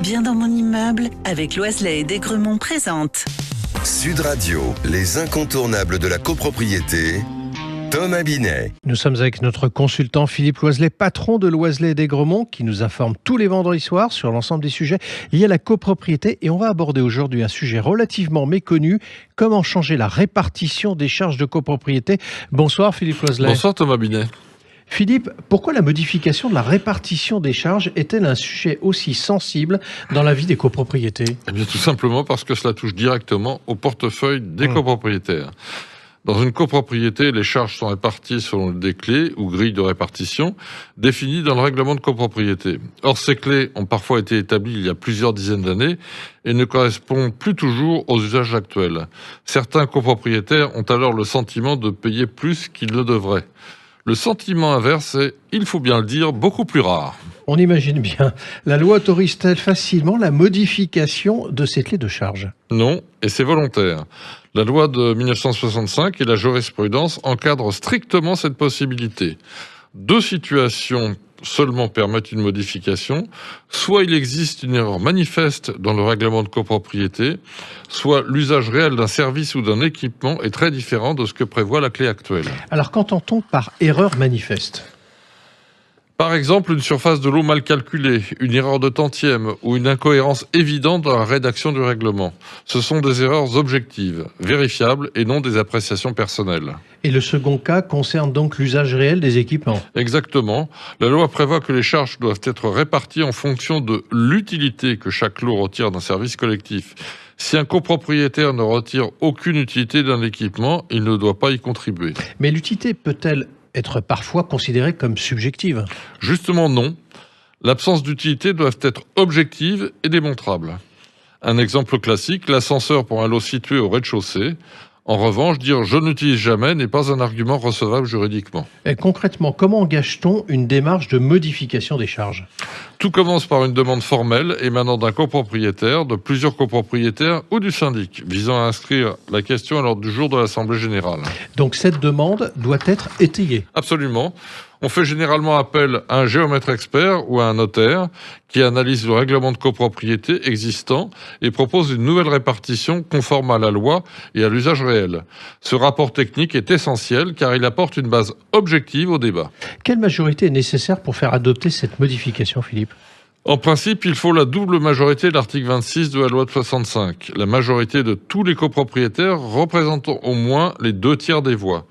Bien dans mon immeuble, avec Loiselet et Desgremont présente. Sud Radio, les incontournables de la copropriété, Thomas Binet. Nous sommes avec notre consultant Philippe Loiselet, patron de Loiselet et Desgremont, qui nous informe tous les vendredis soirs sur l'ensemble des sujets liés à la copropriété. Et on va aborder aujourd'hui un sujet relativement méconnu, comment changer la répartition des charges de copropriété. Bonsoir Philippe Loiselet. Bonsoir Thomas Binet. Philippe, pourquoi la modification de la répartition des charges est-elle un sujet aussi sensible dans la vie des copropriétés ? Eh bien tout simplement parce que cela touche directement au portefeuille des copropriétaires. Dans une copropriété, les charges sont réparties selon des clés ou grilles de répartition définies dans le règlement de copropriété. Or, ces clés ont parfois été établies il y a plusieurs dizaines d'années et ne correspondent plus toujours aux usages actuels. Certains copropriétaires ont alors le sentiment de payer plus qu'ils ne devraient. Le sentiment inverse est, il faut bien le dire, beaucoup plus rare. On imagine bien. La loi autorise-t-elle facilement la modification de ces clés de charge ? Non, et c'est volontaire. La loi de 1965 et la jurisprudence encadrent strictement cette possibilité. Deux situations seulement permettent une modification. Soit il existe une erreur manifeste dans le règlement de copropriété, soit l'usage réel d'un service ou d'un équipement est très différent de ce que prévoit la clé actuelle. Alors qu'entend-on par erreur manifeste ? Par exemple, une surface de l'eau mal calculée, une erreur de tantième ou une incohérence évidente dans la rédaction du règlement. Ce sont des erreurs objectives, vérifiables et non des appréciations personnelles. Et le second cas concerne donc l'usage réel des équipements. Exactement. La loi prévoit que les charges doivent être réparties en fonction de l'utilité que chaque lot retire d'un service collectif. Si un copropriétaire ne retire aucune utilité d'un équipement, il ne doit pas y contribuer. Mais l'utilité peut-elle être parfois considérée comme subjective ? Justement non. L'absence d'utilité doit être objective et démontrable. Un exemple classique, l'ascenseur pour un lot situé au rez-de-chaussée. En revanche, dire « je n'utilise jamais » n'est pas un argument recevable juridiquement. Et concrètement, comment engage-t-on une démarche de modification des charges ? Tout commence par une demande formelle émanant d'un copropriétaire, de plusieurs copropriétaires ou du syndic, visant à inscrire la question à l'ordre du jour de l'Assemblée générale. Donc cette demande doit être étayée ? Absolument. On fait généralement appel à un géomètre expert ou à un notaire qui analyse le règlement de copropriété existant et propose une nouvelle répartition conforme à la loi et à l'usage réel. Ce rapport technique est essentiel car il apporte une base objective au débat. Quelle majorité est nécessaire pour faire adopter cette modification, Philippe ? En principe, il faut la double majorité de l'article 26 de la loi de 65. La majorité de tous les copropriétaires représentant au moins les 2/3 des voix.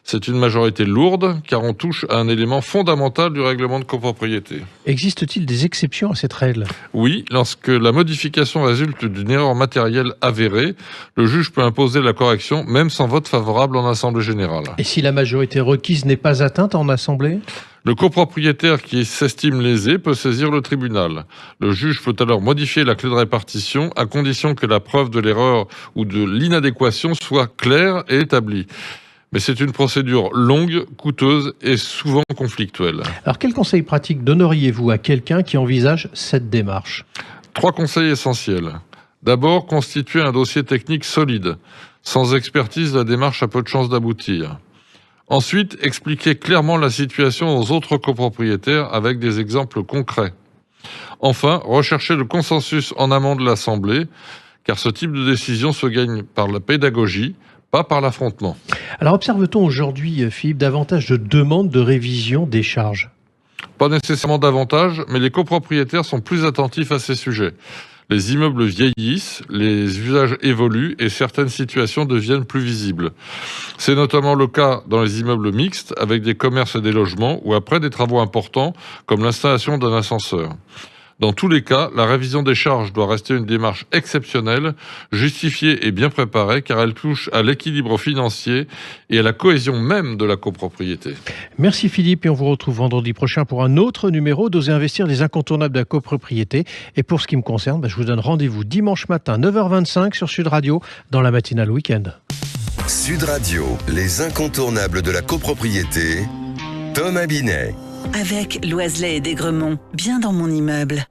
C'est une majorité lourde, car on touche à un élément fondamental du règlement de copropriété. Existe-t-il des exceptions à cette règle ? Oui, lorsque la modification résulte d'une erreur matérielle avérée, le juge peut imposer la correction, même sans vote favorable en assemblée générale. Et si la majorité requise n'est pas atteinte en assemblée ? Le copropriétaire qui s'estime lésé peut saisir le tribunal. Le juge peut alors modifier la clé de répartition à condition que la preuve de l'erreur ou de l'inadéquation soit claire et établie. Mais c'est une procédure longue, coûteuse et souvent conflictuelle. Alors quel conseil pratique donneriez-vous à quelqu'un qui envisage cette démarche ? 3 conseils essentiels. D'abord, constituer un dossier technique solide. Sans expertise, la démarche a peu de chances d'aboutir. Ensuite, expliquer clairement la situation aux autres copropriétaires avec des exemples concrets. Enfin, rechercher le consensus en amont de l'Assemblée, car ce type de décision se gagne par la pédagogie, pas par l'affrontement. Alors observe-t-on aujourd'hui, Philippe, davantage de demandes de révision des charges ? Pas nécessairement davantage, mais les copropriétaires sont plus attentifs à ces sujets. Les immeubles vieillissent, les usages évoluent et certaines situations deviennent plus visibles. C'est notamment le cas dans les immeubles mixtes avec des commerces et des logements ou après des travaux importants comme l'installation d'un ascenseur. Dans tous les cas, la révision des charges doit rester une démarche exceptionnelle, justifiée et bien préparée, car elle touche à l'équilibre financier et à la cohésion même de la copropriété. Merci Philippe, et on vous retrouve vendredi prochain pour un autre numéro d'Oser investir, les incontournables de la copropriété. Et pour ce qui me concerne, je vous donne rendez-vous dimanche matin 9h25 sur Sud Radio dans la matinale week-end. Sud Radio, les incontournables de la copropriété, Thomas Binet. Avec Loiselet et Desgremont, bien dans mon immeuble.